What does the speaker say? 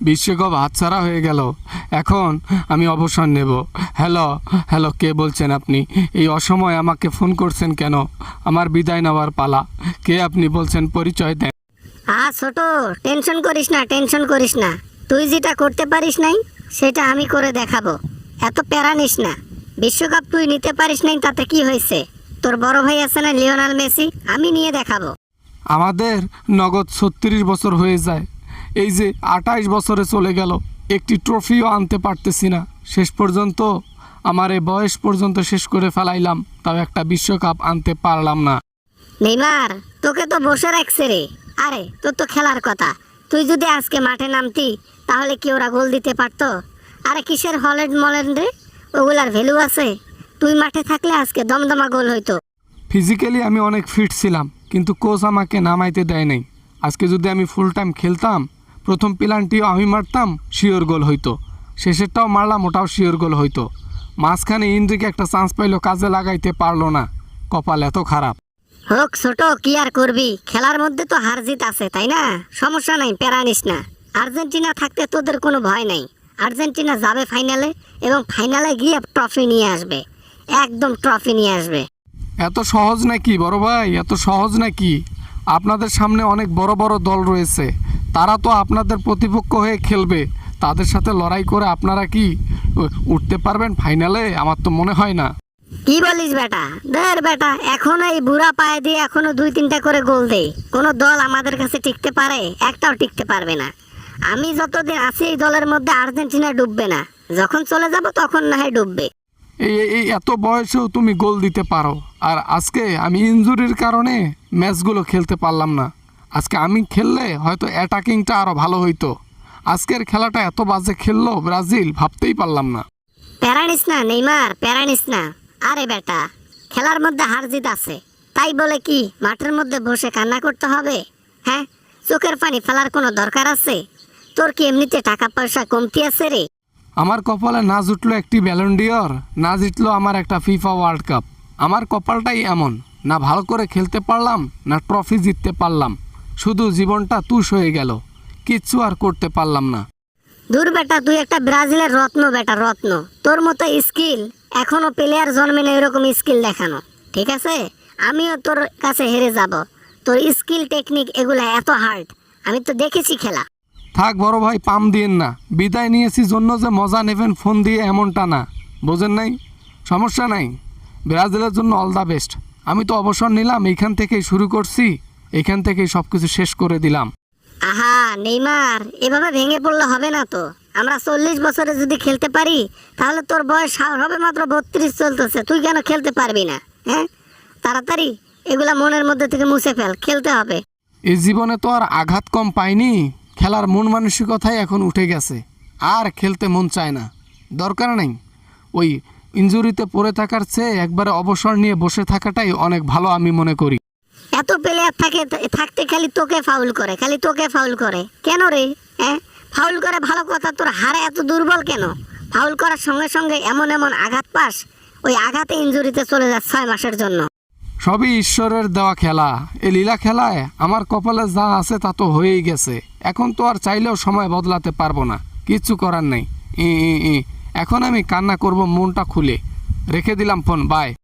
বিশ্বকাপ হাতছাড়া হয়ে গেল। এখন আমি অবসর নেব। হ্যালো হ্যালো, কে বলছেন আপনি? এই অসময়ে আমাকে ফোন করছেন কেন? আমার বিদায় নেওয়ার পালা। কে আপনি বলছেন? পরিচয় দেন। ছোট, টেনশন করিস না, টেনশন করিস না। তুই যেটা করতে পারিস নাই সেটা আমি করে দেখাবো। এত প্যারা নিস না। বিশ্বকাপ তুই নিতে পারিস নাই তাতে কি হয়েছে? তোর বড় ভাই আছে না, লিওনেল মেসি, আমি নিয়ে দেখাবো। আমাদের নগদ 36 বছর হয়ে যায়। এই যে 28 বছরে চলে গেল, একটি ট্রফিও আনতে পারতেছি না। শেষ পর্যন্ত আমার এই বয়স পর্যন্ত শেষ করে ফেলাইলাম, তাও একটা বিশ্বকাপ আনতে পারলাম না। নেইমার, তোকে তো বসে রাখছে রে। আরে তোর তো খেলার কথা। তুই যদি আজকে মাঠে নামতি তাহলে কি ওরা গোল দিতে পারতো? আরে কিসের হল্যান্ড মল্যান্ড রে, ওগুলার ভ্যালু আছে? তুই মাঠে থাকলে আজকে দমদমা গোল হইতো। ফিজিক্যালি আমি অনেক ফিট ছিলাম, কিন্তু কোচ আমাকে নামাইতে দেয় নাই। আজকে যদি আমি ফুল টাইম খেলতাম, প্রথম প্লানটিও আমি মারতাম, শিওর গোল হইতো। শেষেরটাও মারলাম, ওটাও শিওর গোল হইতো। মাঝখানে ইন্দ্রিকে একটা চান্স পাইলো, কাজে লাগাইতে পারলো না। কপাল এত খারাপ। হোক ছোট, কি আর করবি, খেলার মধ্যে তো হার জিত আছে, তাই না? সমস্যা নাই, প্যারা নিস না। আর্জেন্টিনা থাকতে তোদের কোনো ভয় নাই। আর্জেন্টিনা যাবে ফাইনালে, এবং ফাইনালে গিয়ে ট্রফি নিয়ে আসবে। একদম ট্রফি নিয়ে আসবে। এত সহজ নাকি বড় ভাই? এত সহজ নাকি? আপনাদের সামনে অনেক বড় বড় দল রয়েছে, তারা তো আপনাদের প্রতিপক্ষ হয়ে খেলবে। তাদের সাথে লড়াই করে আপনারা কি উঠতে পারবেন ফাইনালে? আমার তো মনে হয় না। কি বলিস বেটা? দের বেটা, এখনো এই বুড়া পায়ে দিয়ে এখনো 2-3টা করে গোল দেয়। কোনো দল আমাদের কাছে টিকতে পারে? একটাও টিকতে পারবে না। আমি যতদিন আছি এই দলের মধ্যে আর্জেন্টিনা ডুববে না। যখন চলে যাব তখন না হয় ডুববে। এই এই এত বয়সেও তুমি গোল দিতে পারো, আর আজকে আমি ইনজুরির কারণে ম্যাচগুলো খেলতে পারলাম না। আজকে আমি খেললে হয়তো অ্যাটাকিংটা আরও ভালো হইতো। আজকের খেলাটা এত বাজে খেললো ব্রাজিল, ভাবতেই পারলাম না। প্যারা নিস না নেইমার, প্যারা নিস না। আরে বেটা, খেলার মধ্যে হার জিত আছে, তাই বলে কি মাঠের মধ্যে বসে কান্না করতে হবে? হ্যাঁ, চোখের পানি ফেলার কোনো দরকার আছে? তোর কি এমনিতে টাকা পয়সা কমতি আছে রে? আমার কপালে না জুটলো একটি ব্যালন ডিওর, না জিতলো আমার একটা ফিফা ওয়ার্ল্ড কাপ। আমার কপালটাই এমন, না ভালো করে খেলতে পারলাম, না ট্রফি জিততে পারলাম। শুধু জীবনটা তুষ হয়ে গেল, কিচ্ছু আর করতে পারলাম না। দূর বেটা, তুই একটা ব্রাজিলের রত্ন বেটা, রত্ন। তোর মতো স্কিল এখনো প্লেয়ার জন্মে না এরকম স্কিল দেখানো, ঠিক আছে? আমিও তোর কাছে হেরে যাব। তোর স্কিল টেকনিক এগুলা এত হার্ড, আমি তো দেখেছি খেলা। থাক বড় ভাই, পাম দিয়েন না। বিদায় নিয়েছি জন্য যে মজা নেবেন ফোন দিয়ে, এমনটা না, বোঝেন নাই? সমস্যা নাই, ব্রাজিলের জন্য অল দ্য বেস্ট। আমি তো অবসর নিলাম, এইখান থেকেই শুরু করছি, এইখান থেকেই সব কিছু শেষ করে দিলাম। আহা নেইমার, এভাবে ভেঙে পড়লে হবে না তো। আমরা 40 বছরে যদি খেলতে পারি, তাহলে তোর বয়স হবে মাত্র 32 চলতেছে। তুই কেন খেলতে পারবি না? হ্যাঁ, তাড়াতাড়ি এগুলা মনের মধ্যে থেকে মুছে ফেল, খেলতে হবে। এই জীবনে তো আর আঘাত কম পাইনি, খেলার মন মানসিকতাই এখন উঠে গেছে। আর খেলতে মন চায় না, দরকার নেই। ওই ইনজুরিতে পড়ে থাকার চেয়ে একবারে অবসর নিয়ে বসে থাকাটাই অনেক ভালো আমি মনে করি। এত প্লেয়ার থাকতে খালি তোকে ফাউল করে, খালি তোকে ফাউল করে কেন রে? হ্যাঁ, ফাউল করে ভালো কথা, তোর হারে এত দুর্বল কেন? ফাউল করার সঙ্গে সঙ্গে এমন এমন আঘাত পাস, ওই আঘাতে ইনজুরিতে চলে যায় 6 মাসের জন্য। সবই ঈশ্বরের দেওয়া খেলা। এই লীলা খেলায় আমার কপালে যা আছে তা তো হয়েই গেছে। এখন তো আর চাইলেও সময় বদলাতে পারবো না, কিচ্ছু করার নেই। এখন আমি কান্না করব মনটা খুলে। রেখে দিলাম ফোন, বাই।